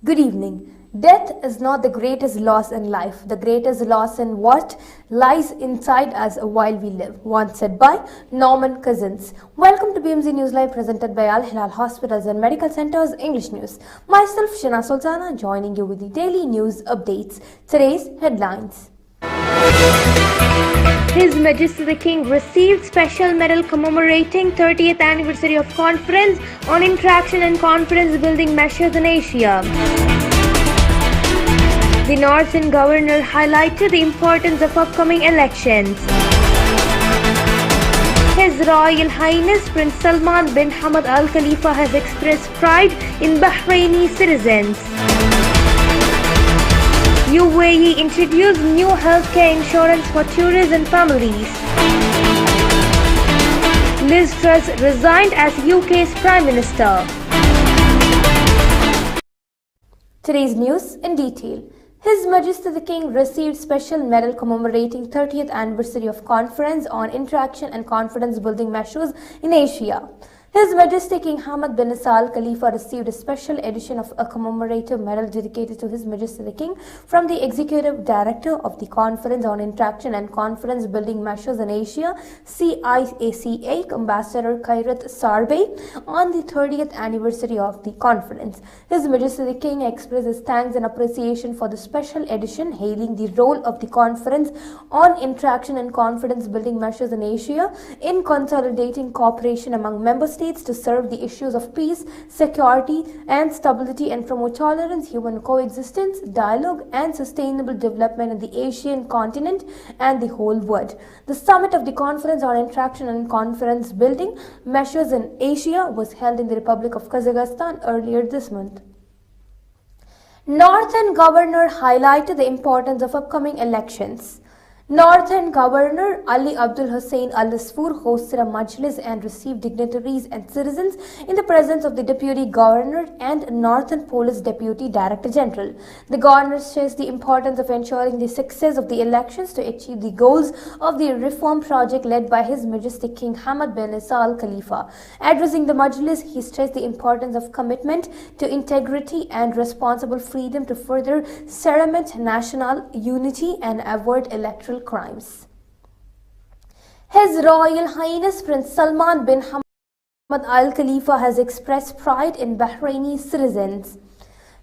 Good evening. Death is not the greatest loss in life. The greatest loss in what lies inside us while we live. Once said by Norman Cousins. Welcome to BMZ News Live presented by Al Hilal Hospitals and Medical Centers English News. Myself Shana Sultana joining you with the daily news updates. Today's headlines. His Majesty the King received special medal commemorating 30th anniversary of Conference on Interaction and Confidence Building Measures in Asia. The Northern Governor highlighted the importance of upcoming elections. His Royal Highness Prince Salman bin Hamad Al Khalifa has expressed pride in Bahraini citizens. UAE introduced new healthcare insurance for tourists and families. Liz Truss resigned as UK's Prime Minister. Today's news in detail. His Majesty the King received special medal commemorating 30th anniversary of Conference on Interaction and Confidence Building Measures in Asia. His Majesty King Hamad bin Isa Al Khalifa received a special edition of a commemorative medal dedicated to His Majesty the King from the Executive Director of the Conference on Interaction and Confidence Building Measures in Asia, CIACA, Ambassador Khairat Sarbay, on the 30th anniversary of the conference. His Majesty the King expressed his thanks and appreciation for the special edition, hailing the role of the Conference on Interaction and Confidence Building Measures in Asia in consolidating cooperation among member states to serve the issues of peace, security and stability and promote tolerance, human coexistence, dialogue and sustainable development in the Asian continent and the whole world. The summit of the Conference on Interaction and Confidence Building Measures in Asia was held in the Republic of Kazakhstan earlier this month. Northern Governor highlighted the importance of upcoming elections. Northern Governor Ali Abdul Hussain Al Asfour hosted a majlis and received dignitaries and citizens in the presence of the Deputy Governor and Northern Police Deputy Director General. The Governor stressed the importance of ensuring the success of the elections to achieve the goals of the reform project led by His Majesty King Hamad bin Isa Al Khalifa. Addressing the majlis, he stressed the importance of commitment to integrity and responsible freedom to further cement national unity and avoid electoral crimes. His Royal Highness Prince Salman bin Hamad Al Khalifa has expressed pride in Bahraini citizens.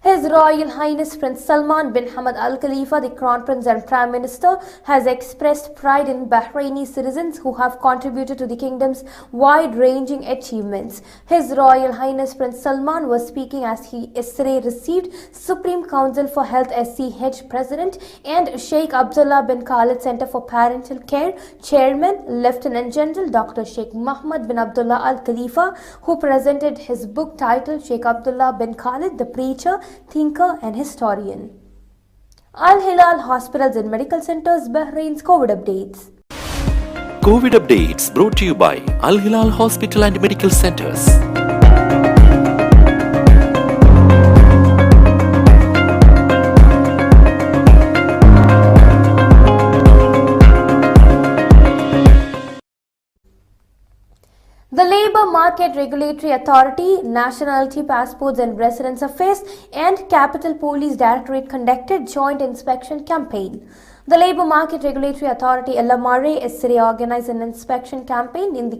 His Royal Highness Prince Salman bin Hamad Al Khalifa, the Crown Prince and Prime Minister, has expressed pride in Bahraini citizens who have contributed to the kingdom's wide-ranging achievements. His Royal Highness Prince Salman was speaking as he yesterday received Supreme Council for Health SCH President and Sheikh Abdullah bin Khalid Center for Parental Care Chairman, Lieutenant General Dr. Sheikh Mohammed bin Abdullah Al Khalifa, who presented his book titled Sheikh Abdullah bin Khalid, the Preacher, Thinker and Historian. Al Hilal Hospitals and Medical Centers, Bahrain's COVID updates. COVID updates brought to you by Al Hilal Hospital and Medical Centers. The Labour Market Regulatory Authority, Nationality Passports and Residence Affairs and Capital Police Directorate conducted joint inspection campaign. The Labour Market Regulatory Authority LMRA yesterday organized an inspection campaign in the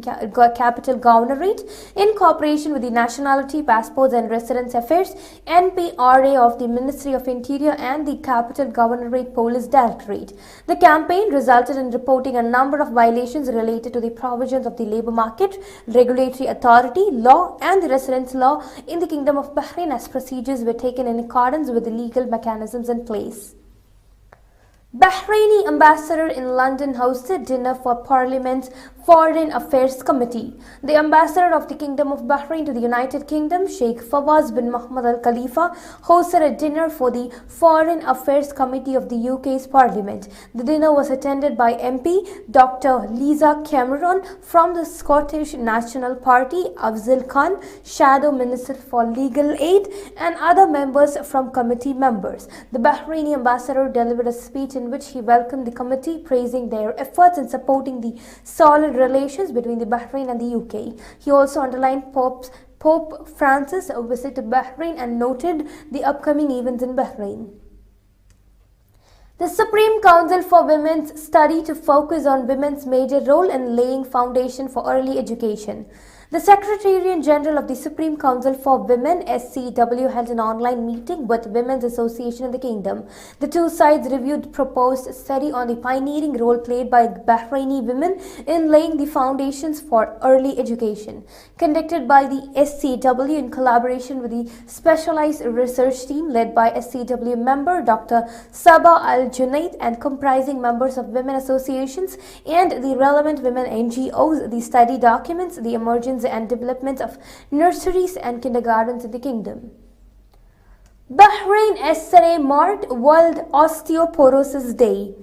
Capital Governorate in cooperation with the Nationality, Passports and Residence Affairs NPRA of the Ministry of Interior and the Capital Governorate Police Directorate. The campaign resulted in reporting a number of violations related to the provisions of the Labour Market Regulatory Authority law and the Residence law in the Kingdom of Bahrain as procedures were taken in accordance with the legal mechanisms in place. Bahraini ambassador in London hosted dinner for Parliament's Foreign Affairs Committee. The ambassador of the Kingdom of Bahrain to the United Kingdom, Sheikh Fawaz bin Mohammed Al Khalifa, hosted a dinner for the Foreign Affairs Committee of the UK's Parliament. The dinner was attended by MP Dr. Lisa Cameron from the Scottish National Party, Afzal Khan, Shadow Minister for Legal Aid, and other members from committee members. The Bahraini ambassador delivered a speech in which he welcomed the committee, praising their efforts in supporting the solid relations between the Bahrain and the UK. He also underlined Pope Francis visited Bahrain and noted the upcoming events in Bahrain. The Supreme Council for Women's Study to focus on women's major role in laying foundation for early education. The Secretariat General of the Supreme Council for Women (SCW) held an online meeting with Women's Association in the Kingdom. The two sides reviewed proposed study on the pioneering role played by Bahraini women in laying the foundations for early education. Conducted by the SCW in collaboration with the specialized research team led by SCW member Dr. Sabah Al-Junaid and comprising members of women associations and the relevant women NGOs, the study documents the emergence and development of nurseries and kindergartens in the kingdom. Bahrain yesterday marked World Osteoporosis Day.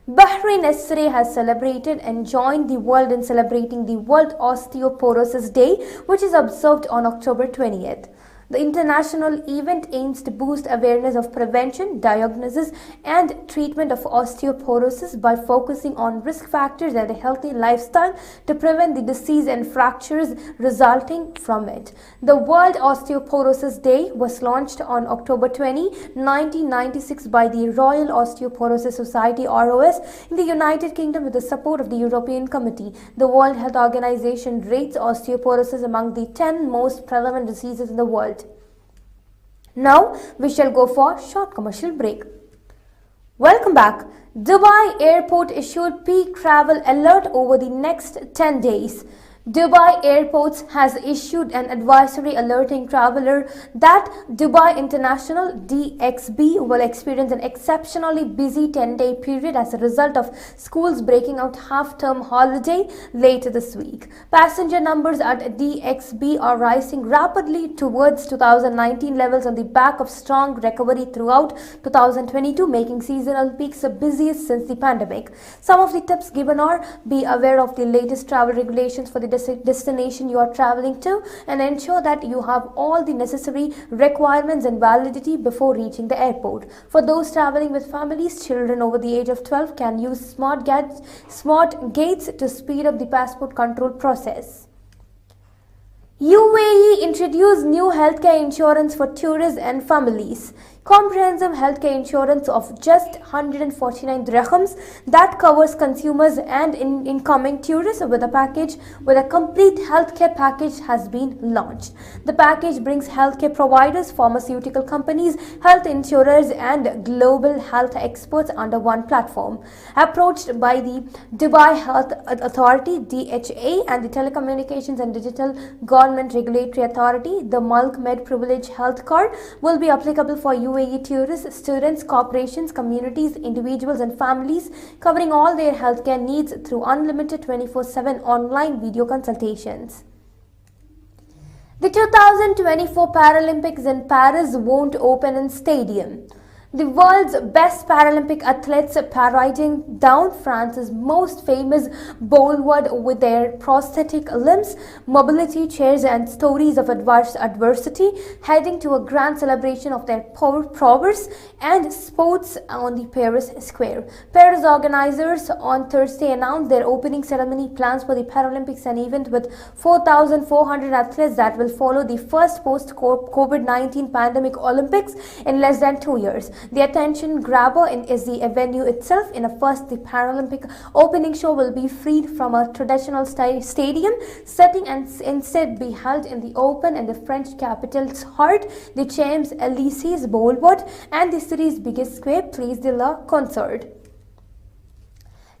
Bahrain yesterday has celebrated and joined the world in celebrating the World Osteoporosis Day, which is observed on October 20th. The international event aims to boost awareness of prevention, diagnosis, and treatment of osteoporosis by focusing on risk factors and a healthy lifestyle to prevent the disease and fractures resulting from it. The World Osteoporosis Day was launched on October 20, 1996 by the Royal Osteoporosis Society (ROS) in the United Kingdom with the support of the European Committee. The World Health Organization rates osteoporosis among the 10 most prevalent diseases in the world. Now we shall go for a short commercial break. Welcome back. Dubai Airport issued peak travel alert over the next 10 days. Dubai Airports has issued an advisory alerting traveler that Dubai International (DXB) will experience an exceptionally busy 10-day period as a result of schools breaking out half-term holiday later this week. Passenger numbers at DXB are rising rapidly towards 2019 levels on the back of strong recovery throughout 2022, making seasonal peaks the busiest since the pandemic. Some of the tips given are: be aware of the latest travel regulations for the destination you are traveling to and ensure that you have all the necessary requirements and validity before reaching the airport. For those traveling with families, children over the age of 12 can use smart gates to speed up the passport control process. UAE introduced new healthcare insurance for tourists and families. Comprehensive healthcare insurance of just 149 dirhams that covers consumers and incoming tourists with a complete healthcare package has been launched. The package brings healthcare providers, pharmaceutical companies, health insurers and global health experts under one platform. Approached by the Dubai Health Authority (DHA) and the Telecommunications and Digital Government Regulatory Authority, the Mulk Med Privilege Health Card will be applicable for UAE tourists, students, corporations, communities, individuals and families, covering all their healthcare needs through unlimited 24/7 online video consultations. The 2024 Paralympics in Paris won't open in stadium. The world's best Paralympic athletes parading down France's most famous boulevard with their prosthetic limbs, mobility chairs and stories of adversity, heading to a grand celebration of their prowess and sports on the Paris Square. Paris organizers on Thursday announced their opening ceremony plans for the Paralympics, an event with 4,400 athletes that will follow the first post-COVID-19 pandemic Olympics in less than 2 years. The attention grabber is the venue itself. In a first, the Paralympic opening show will be freed from a traditional stadium setting and instead be held in the open in the French capital's heart, the Champs-Élysées Boulevard, and the city's biggest square, Place de la Concorde.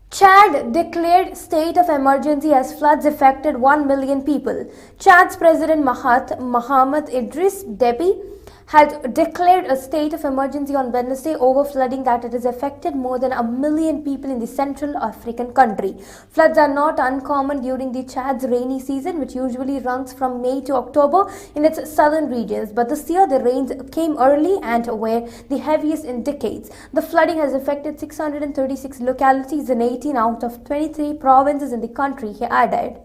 Chad declared state of emergency as floods affected 1 million people. Chad's President Mohamed Idris Deby had declared a state of emergency on Wednesday over flooding that it has affected more than 1 million people in the Central African country. Floods are not uncommon during the Chad's rainy season, which usually runs from May to October in its southern regions, but this year the rains came early and were the heaviest in decades. The flooding has affected 636 localities in 18 out of 23 provinces in the country, he added.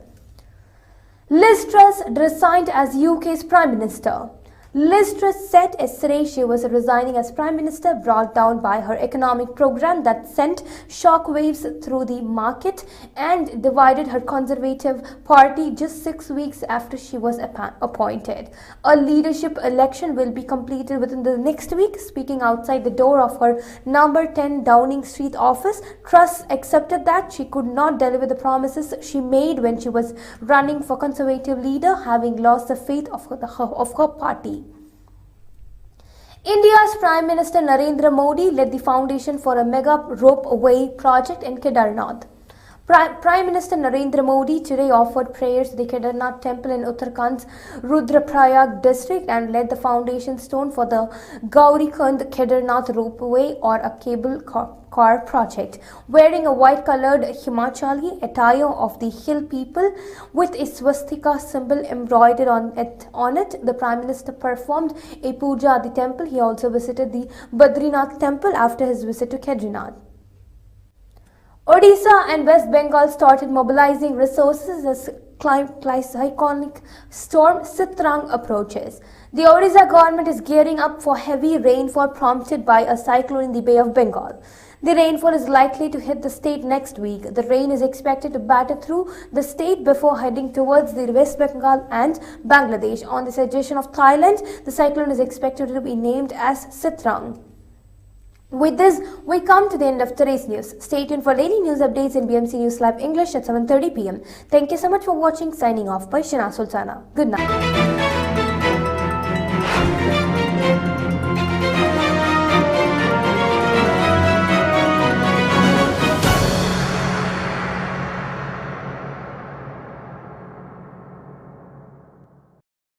Liz Truss resigned as UK's Prime Minister. Liz Truss said yesterday she was resigning as Prime Minister, brought down by her economic program that sent shockwaves through the market and divided her Conservative Party just 6 weeks after she was appointed. A leadership election will be completed within the next week. Speaking outside the door of her number 10 Downing Street office, Truss accepted that she could not deliver the promises she made when she was running for Conservative leader, having lost the faith of her party. India's Prime Minister Narendra Modi led the foundation for a mega ropeway project in Kedarnath. Prime Minister Narendra Modi today offered prayers to the Kedarnath temple in Uttarakhand's Rudraprayag district and laid the foundation stone for the Gaurikund Kedarnath ropeway or a cable car project. Wearing a white-colored Himachali attire of the hill people with a swastika symbol embroidered on it, the Prime Minister performed a puja at the temple. He also visited the Badrinath temple after his visit to Kedarnath. Odisha and West Bengal started mobilizing resources as cyclonic storm Sitrang approaches. The Odisha government is gearing up for heavy rainfall prompted by a cyclone in the Bay of Bengal. The rainfall is likely to hit the state next week. The rain is expected to batter through the state before heading towards the West Bengal and Bangladesh. On the suggestion of Thailand, the cyclone is expected to be named as Sitrang. With this, we come to the end of today's news. Stay tuned for daily news updates in BMC News Lab English at 7:30 p.m. Thank you so much for watching. Signing off by Shana Sultana. Good night.